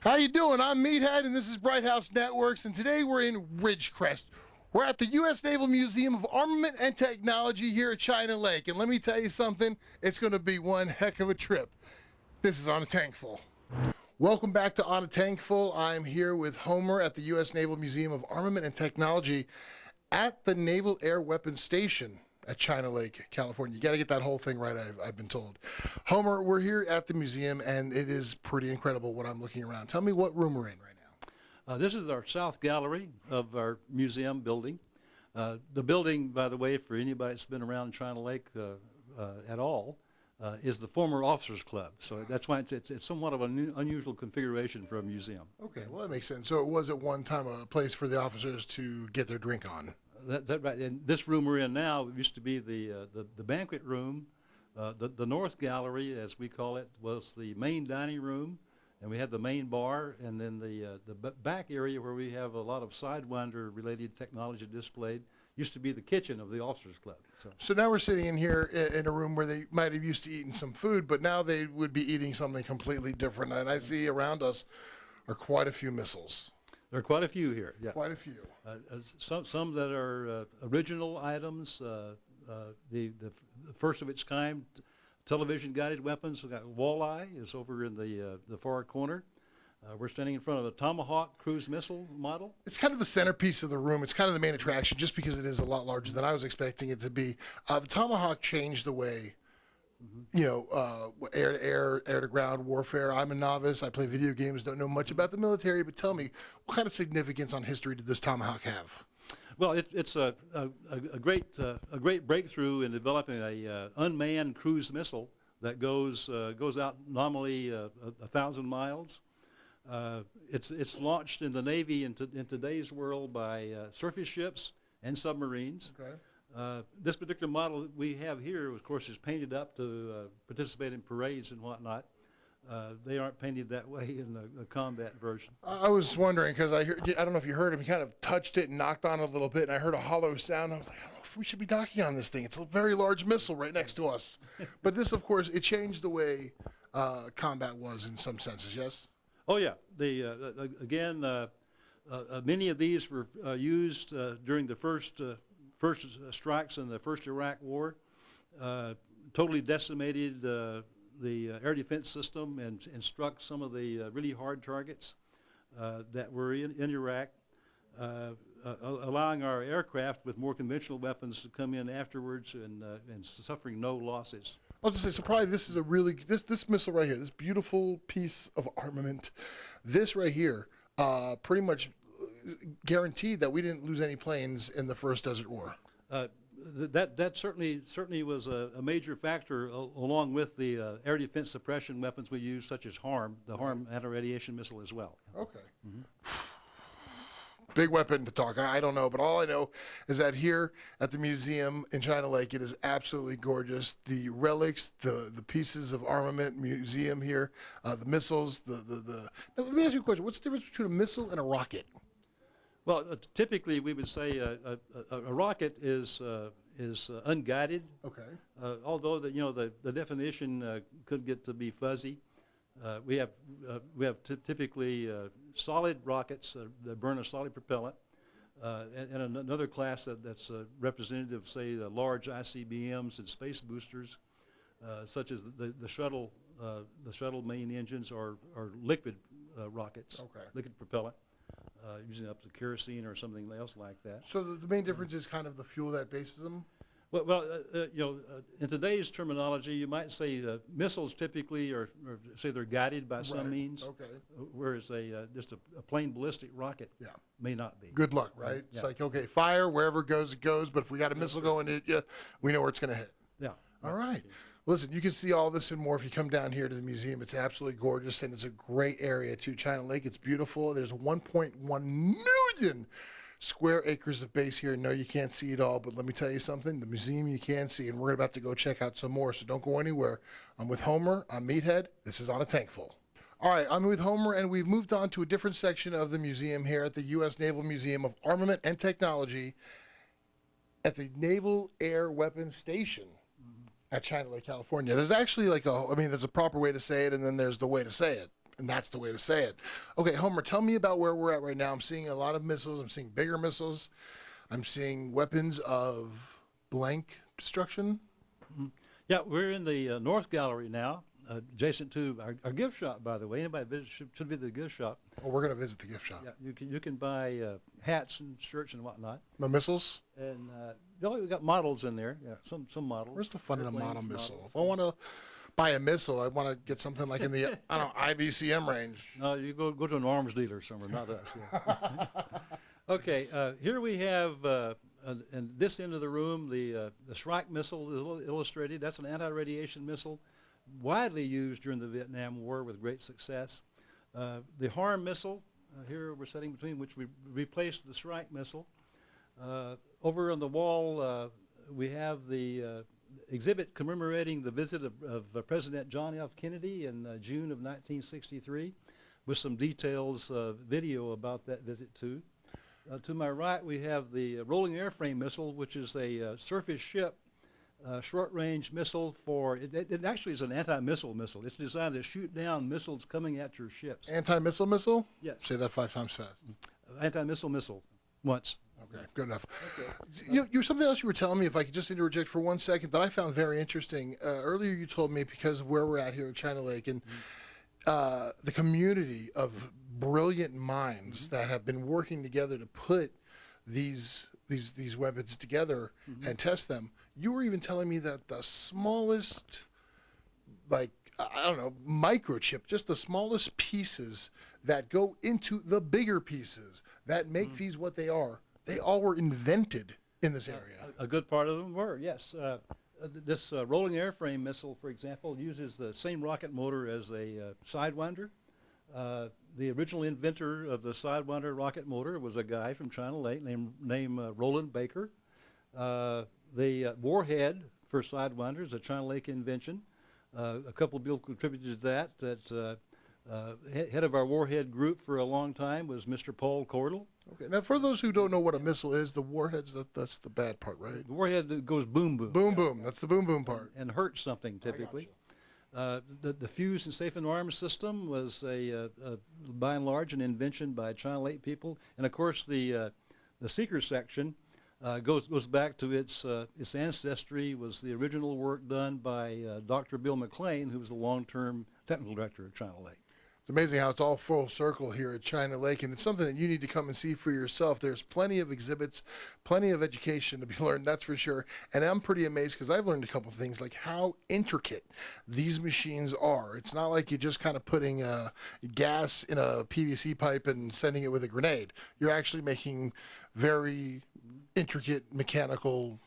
How you doing? I'm Meathead, and this is Bright House Networks, and today we're in Ridgecrest. We're at the U.S. Naval Museum of Armament and Technology here at China Lake, and let me tell you something, it's going to be one heck of a trip. This is On a Tankful. Welcome back to On a Tankful. I'm here with Homer at the U.S. Naval Museum of Armament and Technology at the Naval Air Weapons Station at China Lake, California. You got to get that whole thing right, I've been told. Homer, we're here at the museum, and it is pretty incredible what I'm looking around. Tell me what room we're in right now. This is our south gallery of our museum building. The building, by the way, for anybody that's been around China Lake at all, is the former Officers Club. So that's why it's somewhat of an unusual configuration for a museum. Okay, well, that makes sense. So it was at one time a place for the officers to get their drink on. That's right. And this room we're in now used to be the banquet room. The north gallery, as we call it, was the main dining room, and we had the main bar, and then the back area where we have a lot of Sidewinder-related technology displayed used to be the kitchen of the Officers Club. So now we're sitting in here in a room where they might have used to eating some food, but now they would be eating something completely different. And I see around us are quite a few missiles. There are quite a few here. Yeah. Quite a few. Some that are original items. The first of its kind television guided weapons. We've got Walleye is over in the far corner. We're standing in front of a Tomahawk cruise missile model. It's kind of the centerpiece of the room. It's kind of the main attraction just because it is a lot larger than I was expecting it to be. The Tomahawk changed the way, you know, air to ground warfare. I'm a novice. I play video games, don't know much about the military, but tell me, what kind of significance on history did this Tomahawk have? Well, it's a great breakthrough in developing a unmanned cruise missile that goes out nominally 1,000 miles. It's launched in the Navy in today's world by surface ships and submarines. Okay. This particular model that we have here, of course, is painted up to participate in parades and whatnot. They aren't painted that way in the combat version. I was wondering because I don't know if you heard him. He kind of touched it and knocked on it a little bit, and I heard a hollow sound. I was like, I don't know if we should be knocking on this thing. It's a very large missile right next to us. But this, of course, it changed the way combat was in some senses. Yes. Oh yeah. Again, many of these were used during the first strikes in the first Iraq War. Totally decimated the air defense system and struck some of the really hard targets that were in Iraq, allowing our aircraft with more conventional weapons to come in afterwards and suffering no losses. I was just say, so probably this is a really, this missile right here, this beautiful piece of armament, this right here, pretty much guaranteed that we didn't lose any planes in the first Desert War. That certainly was a major factor, along with the air defense suppression weapons we use, such as HARM, the HARM anti-radiation missile as well. Okay. Big weapon to talk. I don't know, but all I know is that here at the museum in China Lake, it is absolutely gorgeous. The relics, the pieces of armament museum here, the missiles, Now, let me ask you a question. What's the difference between a missile and a rocket? Well, typically we would say a rocket is unguided. Okay. Although the definition could get to be fuzzy. We have typically solid rockets that burn a solid propellant, and another class that's representative, say, the large ICBMs and space boosters, such as the shuttle main engines are liquid rockets, okay. Liquid propellant. Using up to kerosene or something else like that. So the main difference is kind of the fuel that bases them? Well, in today's terminology, you might say missiles typically say they're guided by some means. Okay. Whereas just a plain ballistic rocket may not be. Good luck, right? Yeah. It's like, okay, fire, wherever it goes, but if we got a missile going to hit you, we know where it's going to hit. Yeah. All right. Listen, you can see all this and more if you come down here to the museum. It's absolutely gorgeous, and it's a great area, too. China Lake, it's beautiful. There's 1.1 million square acres of base here. No, you can't see it all, but let me tell you something. The museum you can see, and we're about to go check out some more, so don't go anywhere. I'm with Homer. I'm Meathead. This is On a Tankful. All right, I'm with Homer, and we've moved on to a different section of the museum here at the U.S. Naval Museum of Armament and Technology at the Naval Air Weapons Station at China Lake, California. There's actually there's a proper way to say it, and then there's the way to say it. And that's the way to say it. Okay, Homer, tell me about where we're at right now. I'm seeing a lot of missiles. I'm seeing bigger missiles. I'm seeing weapons of blank destruction. Yeah, we're in the North Gallery now, adjacent to our gift shop, by the way. Anybody visit should be the gift shop. Oh, we're going to visit the gift shop. Yeah, you can buy hats and shirts and whatnot. The missiles? And we got models in there. Yeah, some models. Where's the fun in a model missile? Models. If I want to buy a missile, I want to get something like in the I don't know, IBCM range. No, you go to an arms dealer somewhere, not us. Yeah. Okay, here we have, in this end of the room, the Shrike missile illustrated. That's an anti-radiation missile, widely used during the Vietnam War with great success. The HARM missile, here we're setting between, which we replaced the Shrike missile. Over on the wall, we have the exhibit commemorating the visit of President John F. Kennedy in June of 1963, with some details, video about that visit too. To my right, we have the rolling airframe missile, which is a surface ship short-range missile for, it actually is an anti-missile missile. It's designed to shoot down missiles coming at your ships. Anti-missile missile? Yes. Say that 5 times fast. Anti-missile missile, once. Okay, good enough. Okay. You something else you were telling me, if I could just interject for 1 second, that I found very interesting. Earlier you told me, because of where we're at here at China Lake, and the community of brilliant minds that have been working together to put these weapons together and test them. You were even telling me that the smallest, like, I don't know, microchip, just the smallest pieces that go into the bigger pieces that make these what they all were invented in this area. A good part of them were, yes. This rolling airframe missile, for example, uses the same rocket motor as a Sidewinder. The original inventor of the Sidewinder rocket motor was a guy from China Lake named Roland Baker. The warhead for Sidewinder is a China Lake invention. A couple of people contributed to that. Head of our warhead group for a long time was Mr. Paul Cordell. Okay. Now, for those who don't know what a missile is, the warhead's that's the bad part, right? The warhead that goes boom boom. Boom boom. That's the boom boom part. And hurts something typically. The fuse and safe and arms system was by and large an invention by China Lake people, and of course the seeker section goes back to its ancestry. Was the original work done by Dr. Bill McLean, who was the long-term technical director of China Lake. It's amazing how it's all full circle here at China Lake, and it's something that you need to come and see for yourself. There's plenty of exhibits, plenty of education to be learned, that's for sure. And I'm pretty amazed because I've learned a couple of things, like how intricate these machines are. It's not like you're just kind of putting gas in a PVC pipe and sending it with a grenade. You're actually making very intricate mechanical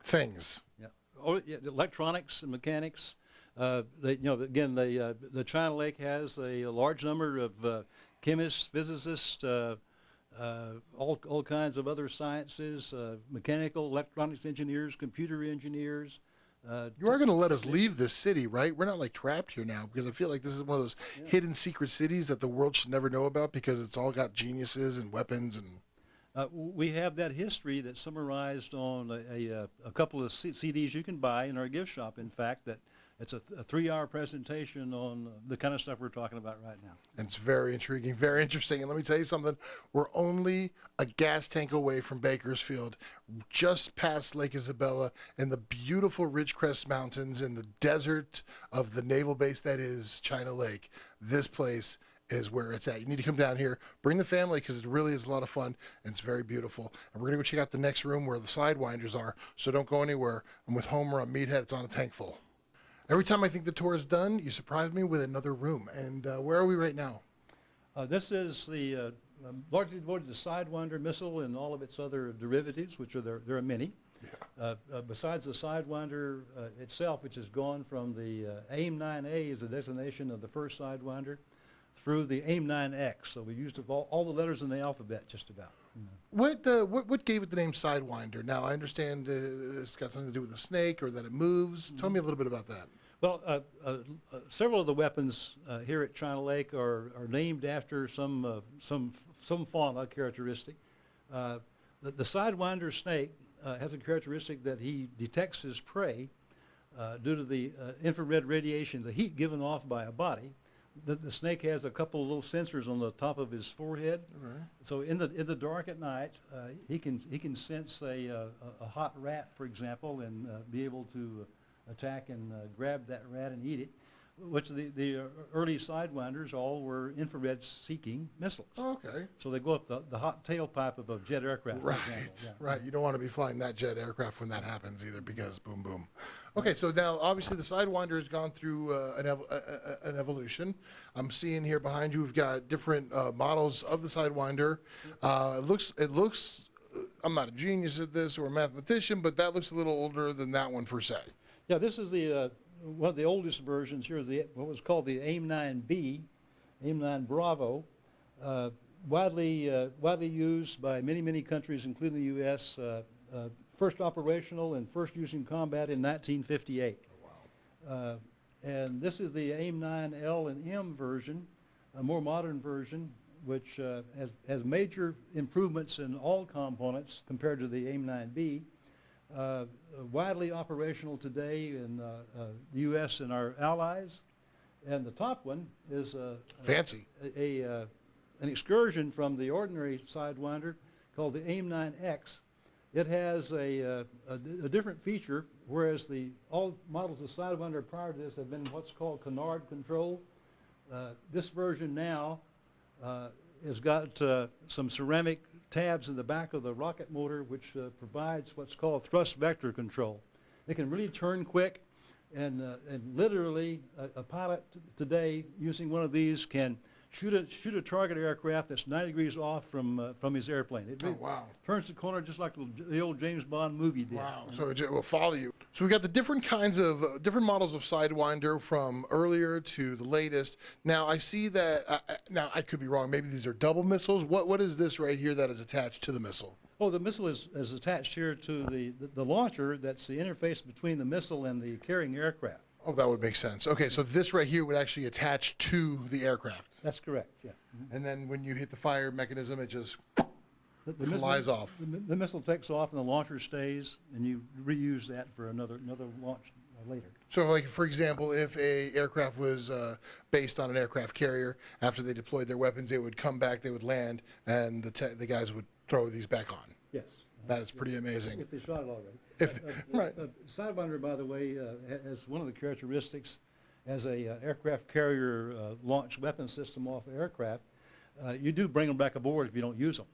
things. Yeah. Oh, yeah, electronics and mechanics. The China Lake has a large number of chemists, physicists, all kinds of other sciences, mechanical, electronics engineers, computer engineers. You are going to let us leave this city, right? We're not like trapped here now, because I feel like this is one of those hidden secret cities that the world should never know about, because it's all got geniuses and weapons and. We have that history that's summarized on a couple of CDs you can buy in our gift shop. In fact, that it's a 3-hour presentation on the kind of stuff we're talking about right now. And it's very intriguing, very interesting. And let me tell you something, we're only a gas tank away from Bakersfield, just past Lake Isabella, in the beautiful Ridgecrest Mountains, in the desert of the naval base that is China Lake. This place is where it's at. You need to come down here, bring the family, because it really is a lot of fun, and it's very beautiful. And we're going to go check out the next room where the Sidewinders are, so don't go anywhere. I'm with Homer on Meathead. It's on a tank full. Every time I think the tour is done, you surprise me with another room. And where are we right now? This is the largely devoted to Sidewinder missile and all of its other derivatives, which there are many. Yeah. Besides the Sidewinder itself, which has gone from the AIM-9A as the designation of the first Sidewinder, through the AIM-9X. So we used all the letters in the alphabet, just about. What gave it the name Sidewinder? Now, I understand it's got something to do with a snake, or that it moves. Tell me a little bit about that. Well, several of the weapons here at China Lake are named after some fauna characteristic. The Sidewinder snake has a characteristic that he detects his prey due to the infrared radiation, the heat given off by a body, The snake has a couple of little sensors on the top of his forehead. Right. So in the dark at night, he can sense a hot rat, for example, and be able to attack and grab that rat and eat it. Which the early Sidewinders all were infrared-seeking missiles. Oh, okay. So they go up the hot tailpipe of a jet aircraft, Right, for example. Yeah. right. You don't want to be flying that jet aircraft when that happens either, because boom, boom. Okay, so now obviously the Sidewinder has gone through an evolution. I'm seeing here behind you we've got different models of the Sidewinder. It looks. I'm not a genius at this or a mathematician, but that looks a little older than that one per se. Yeah, this is the one of the oldest versions. Here is what was called the AIM-9B, AIM-9 Bravo, widely used by many countries, including the U.S. First operational and first used in combat in 1958. Oh, wow. And this is the AIM-9L and M version, a more modern version, which has major improvements in all components compared to the AIM-9B. Widely operational today in the U.S. and our allies. And the top one is Fancy. An excursion from the ordinary Sidewinder called the AIM-9X. It has a different feature, whereas all models of Sidewinder prior to this have been what's called canard control. This version now has got some ceramic tabs in the back of the rocket motor, which provides what's called thrust vector control. It can really turn quick, and literally a pilot today using one of these can shoot a target aircraft that's 90 degrees off from his airplane. It really turns the corner just like the old James Bond movie did. Wow, so it will follow you. So we got the different kinds of, different models of Sidewinder from earlier to the latest. Now I see that, now I could be wrong, maybe these are double missiles. What is this right here that is attached to the missile? Oh, the missile is attached here to the launcher. That's the interface between the missile and the carrying aircraft. Oh, that would make sense. Okay, so this right here would actually attach to the aircraft. That's correct, yeah. Mm-hmm. And then when you hit the fire mechanism, it just The flies off. The missile takes off and the launcher stays, and you reuse that for another launch later. So, like, for example, if a aircraft was based on an aircraft carrier, after they deployed their weapons, they would come back, they would land, and the guys would throw these back on. Yes. That is pretty amazing. If they shot it already. Right. Sidewinder, by the way, has one of the characteristics as a aircraft carrier launch weapon system off aircraft. You do bring them back aboard if you don't use them.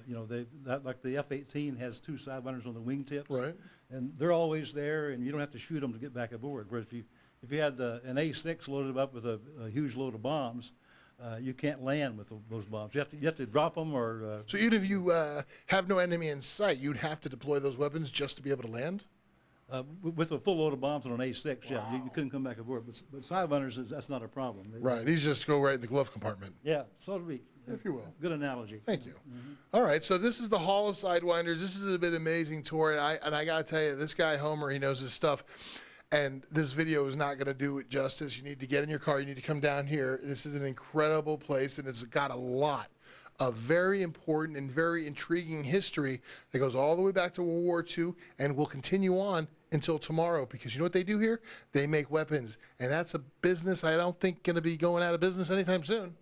You know, like the F-18 has 2 Sidewinders on the wingtips, Right. and they're always there, and you don't have to shoot them to get back aboard. Whereas if you had an A-6 loaded up with a huge load of bombs, you can't land with those bombs. You have to drop them or. So even if you have no enemy in sight, you'd have to deploy those weapons just to be able to land? With a full load of bombs on an A-6, yeah, you couldn't come back aboard. But Sidewinders, that's not a problem. Right. These just go right in the glove compartment. Yeah, so to speak. If you will. Good analogy. Thank you. Mm-hmm. All right, so this is the Hall of Sidewinders. This is a bit amazing tour, and I got to tell you, this guy Homer, he knows his stuff. And this video is not going to do it justice. You need to get in your car. You need to come down here. This is an incredible place, and it's got a lot of very important and very intriguing history that goes all the way back to World War II and will continue on until tomorrow, because you know what they do here? They make weapons, and that's a business I don't think going to be going out of business anytime soon.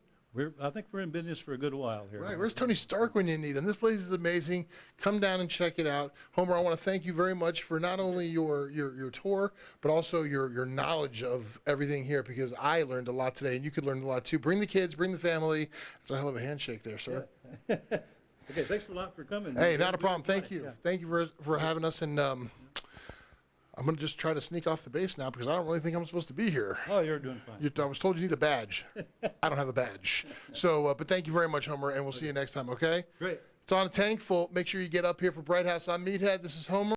I think we're in business for a good while here. Right. Where's Tony Stark when you need him? This place is amazing. Come down and check it out. Homer, I want to thank you very much for not only your tour, but also your knowledge of everything here, because I learned a lot today, and you could learn a lot too. Bring the kids, bring the family. It's a hell of a handshake there, sir. Yeah. Okay, thanks a lot for coming. Hey, not a problem. Thank you. Yeah. Thank you for having us, and I'm going to just try to sneak off the base now because I don't really think I'm supposed to be here. Oh, you're doing fine. I was told you need a badge. I don't have a badge. So, but thank you very much, Homer, and we'll see you next time, okay? Great. It's on a tank full. Make sure you get up here for Bright House. I'm Meathead. This is Homer.